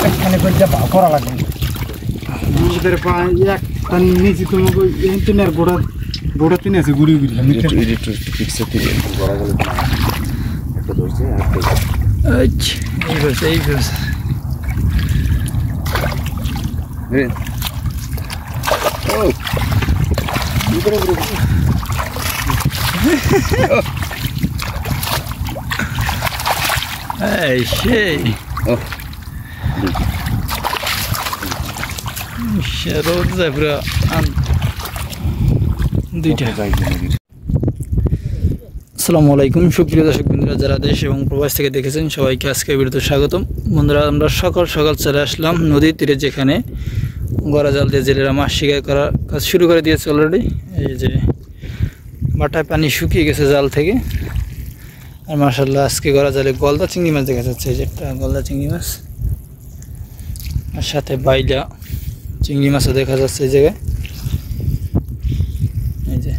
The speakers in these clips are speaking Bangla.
এখানে কইতে ভাগ করা লাগে আমাদের পায় একটা নিচে তোমাকে ইন্টারনেট গোড়া তিন আছে গুড়ি গুড়ি আমি একটু ফিক্স করে গোড়া গেল একটা ধরছে আচ্ছা এই বস ও ইকরে গ্রুপ এই সেই রোদ পুরো দুইটা। আসসালামু আলাইকুম সুপ্রিয় দর্শক বন্ধুরা, যারা দেশ এবং প্রবাস থেকে দেখেছেন সবাইকে আজকে ভিডিওতে স্বাগতম। বন্ধুরা, আমরা সকাল সকাল চলে আসলাম নদীর তীরে, যেখানে গড়া জাল দিয়ে জেলেরা মাছ শিকার করার কাজ শুরু করে দিয়েছে অলরেডি। এই যে বাটায় পানি শুকিয়ে গেছে জাল থেকে, আর মাশাআল্লাহ আজকে গড়া জালে গলদা চিংড়ি মাছ দেখা যাচ্ছে। এই যে একটা গলদা চিংড়ি মাছ, আর সাথে বাইলা চিংড়ি মাছও দেখা যাচ্ছে এই জায়গায়। এই যে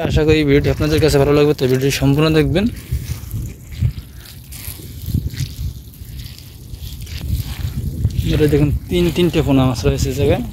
আশা করি ভিডিওটি আপনাদের কাছে ভালো লাগবে, তো ভিডিওটি সম্পূর্ণ দেখবেন। এটা দেখুন তিনটে পোনা মাছ রয়েছে এই জায়গায়।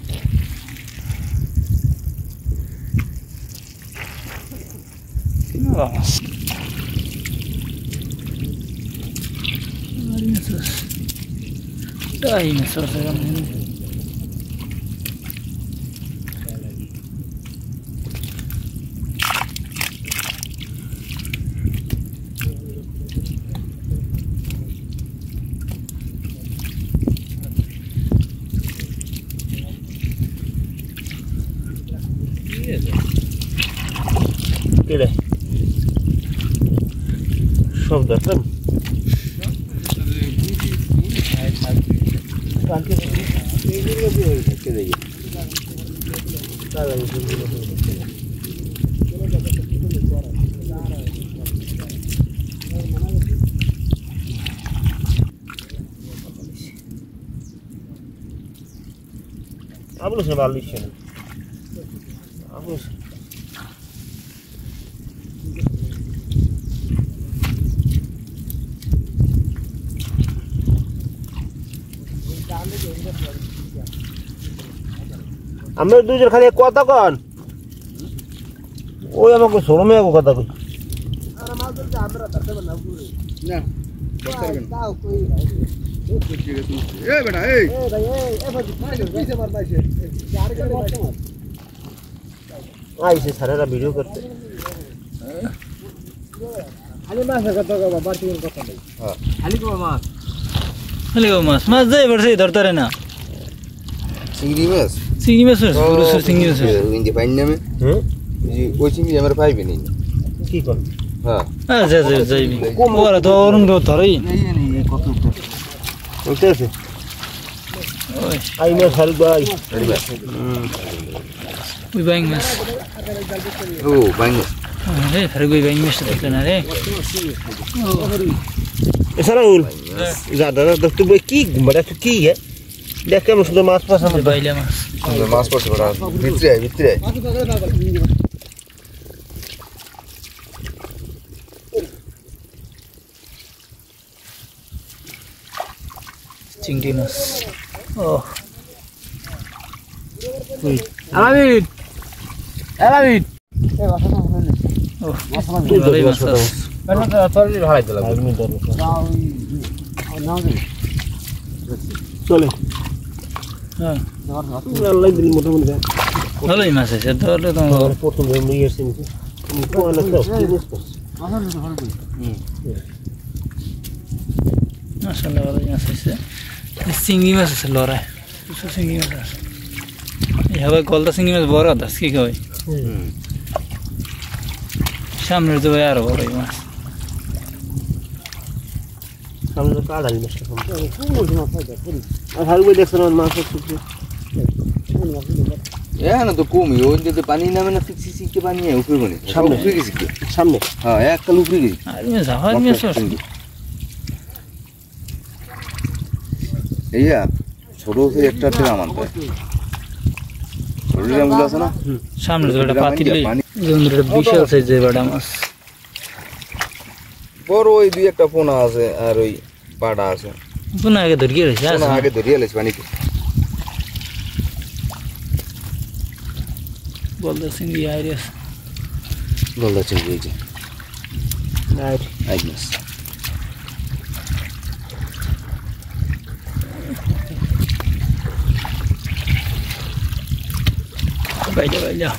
সব দেখেন Ablo se va a lichar. Ablo. আমরা দুইজন খালি কথা কন, ওই আমাকে ছোট মেয়ে কথা কই আইসে সারেরা ভিডিও করতে। মাছ মাছ যাই পড়ছে ধরতে না চিংড়ি মাছ চিংড়ি মাছ চিংড়ি মাছ ইন্দি পাইন নামে ওই চিংড়ি আমার পাইবে নি কি কোন হ্যাঁ হ্যাঁ যা যা যাইবি ওরা তো অরুণ তো ধরেই কত ওইটা আছে ওই আই মাছ হাল ভাই ওই বাইং মাছ ও বাইং মাছ রে ফের গই বাইং মাছ দেখতে না রে এছাড়া উল যা দাদা তো কি বড় কি है দেখ কেমন সুন্দর মাছ পাস আমাদের বাইলা মাছ সুন্দর মাছ পাস বড় ভিতরে চিংড়ি মাছ ও ওই আলামিন আলামিন এই মাছটা হলো ও ভালোই মাছ আছে তরলি ভাড়াই দিলাম নাও দে চলে হ্যাঁ আল্লাহ দিল মোটামুটি ভালোই মাছ আছে তাহলে তো প্রথম নিয়ে এসেছি কোয়ালা তো মাশাআল্লাহ ভালোই মাছ আছে। চিংড়ি মাছ আছে লড়াই চিংড়ি মাছ আছে এই হবে গলদা চিংড়ি মাছ বড় দাস কি কয় সামনের তো আরো বড় মাছ সামনে কাড়াই মাছ আর হারু দেখছেন মাছ আছে না তো কমই ওই যে পানি নামে না ফিক্সি সিকে পানি উপরে বনে সামনে উপরে গেছে সামনে হ্যাঁ এক কাল উপরে গেছে আর মে যাওয়ার মে এইয়া ছোট থেকে একটা টাকা মানতে ছোট জামগুলো আছে না সামনে যেটা পাতিলে যেটা বিশাল সাইজের বড় মাছ বড় ওই দুই একটা পোনা আছে আর ওই পাড়া আছে কোন আগে ধরিয়ে রয়েছে কোন আগে ধরিয়ে লেছ পানিতে বলদা চিংড়ি আইরিয়াস গলদা চিংড়ি এই যে আইড মাছ বাইলা বাইলা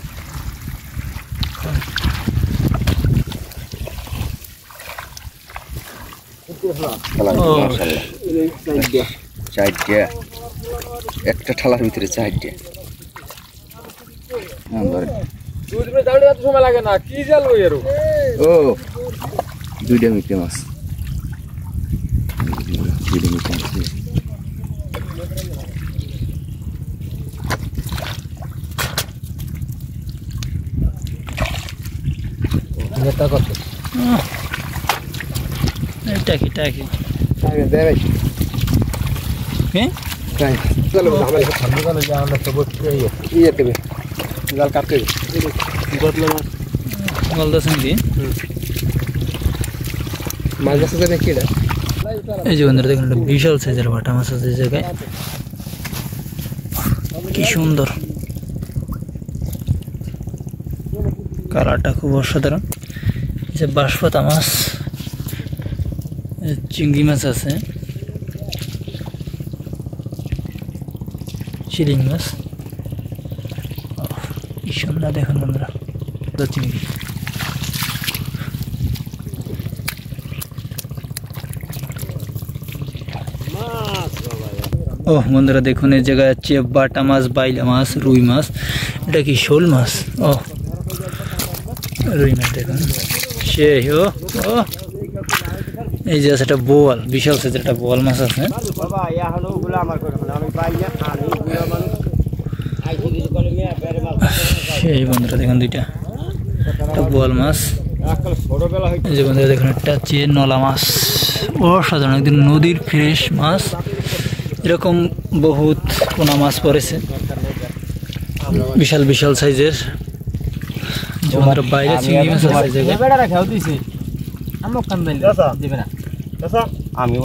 চারটে একটা ঠালার ভিতরে চারটে সময় লাগে না কি জাল ও দুইটা মিটে মাছ দুইটা মিটে মাছ টাকি টাকি বলদা চিংড়ি মাছ বাসা যাবে কি এই যে বন্ধুরা দেখুন একটা বিশাল সাইজের বাটা মাছ আছে এই জায়গায় কি সুন্দর কালারটা খুব অসাধারণ এই যে বাঁশপাতা মাছ চিংড়ি মাছ আছে চিলিং মাছ কি সুন্দর দেখুন বন্ধুরা চিংড়ি ও বন্ধুরা দেখুন এই জায়গায় আছে বাটা মাছ বাইলা মাছ রুই মাছ এটা কি শোল মাছ ও রুই মাছ দেখুন সেই ও ও এই যে আছে একটা বোয়াল বিশাল সাইজের একটা বোয়াল মাছ আছে সেই বন্ধুরা দেখুন দুইটা একটা বোয়াল মাছ এই যে বন্ধুরা দেখুন একটা হচ্ছে নলা মাছ অসাধারণ একদিন নদীর ফ্রেশ মাছ এরকম বহুত পোনা মাছ পড়েছে বিশাল বিশাল সাইজের বাইরে চিংড়ি মাছ আছে আমি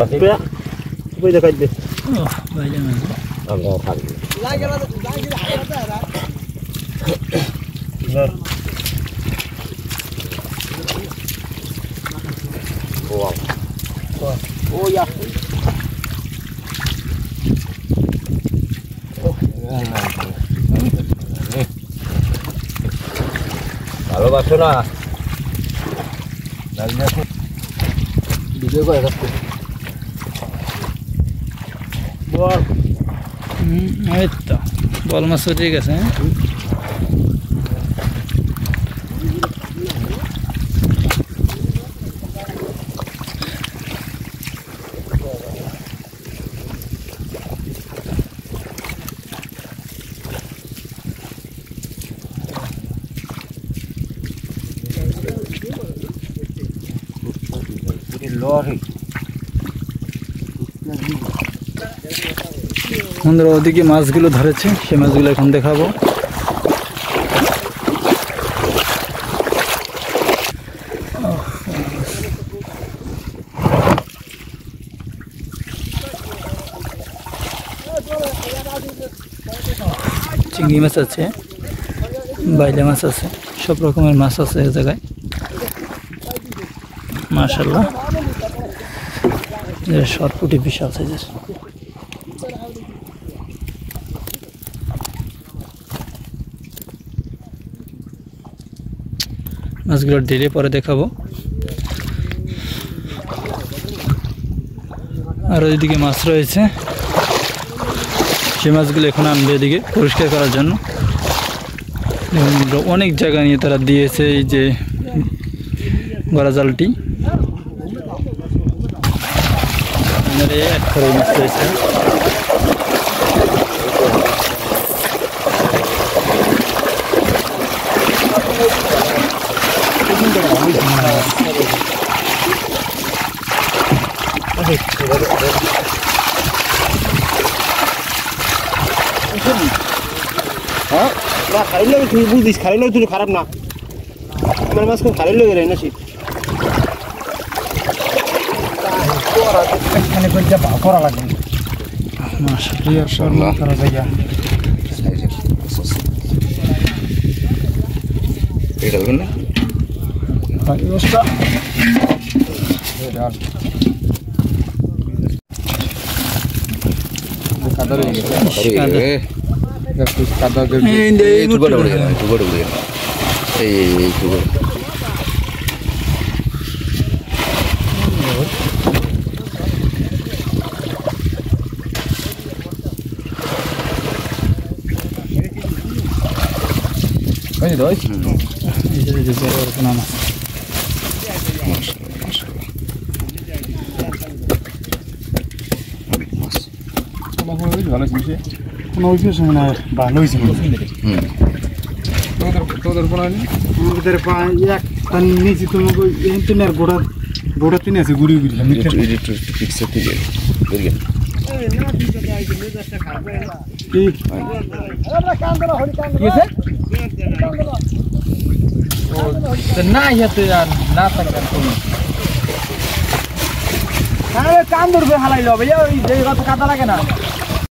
ভালোবাসো না ভিডিও করে রাখতে এই তো বল মাছ ঠিক আছে বন্ধুরা ওদিকে মাছগুলো ধরেছে সেই মাছগুলো এখন দেখাবো চিংড়ি মাছ আছে বাইলা মাছ আছে সব রকমের মাছ আছে এই জায়গায় মাশাআল্লাহ শর্টপুটি বিশাল সাইজের মাছগুলো ঢেলে পরে দেখাবো আর ওইদিকে মাছ রয়েছে সেই মাছগুলো এখন আনবে এদিকে পরিষ্কার করার জন্য অনেক জায়গা নিয়ে তারা দিয়েছে এই যে গড়া জালটি এক খড়ই মাছ রয়েছে হ্যাঁ না খালি লাগে তুই বুঝিস খালি লাগে তুই খারাপ না আমার মাছ খুব খালি লাগে রে না শীত এখানে কইটা ভাগ করা লাগবে মাশাআল্লাহ করা জায়গা সাইজের মাছ আছে। এটা হবে না অবস্থা কাদার হয়ে গেছে আরে কাদা এই একটু বড় গেল একটু বড় গেল এই একটু বড় ওই দই নাম মাশাআল্লাহ মাশাআল্লাহ অনেক মাছ ভালো ছিল কোনো কিছু মানে ভালো হয়েছে হুম তোদের কোন আনি আমাদের এক টান নিয়েছি তোমাকে এই তিনের গোড়া তিন আছে গুড়ি গুড়ি একটু ফিক্স করতে গেল বুঝলি না ইয়াতে আর না থাকবে তুমি কান ধরবে হালাইলো ভাইয়া ওই যে কাদা লাগে না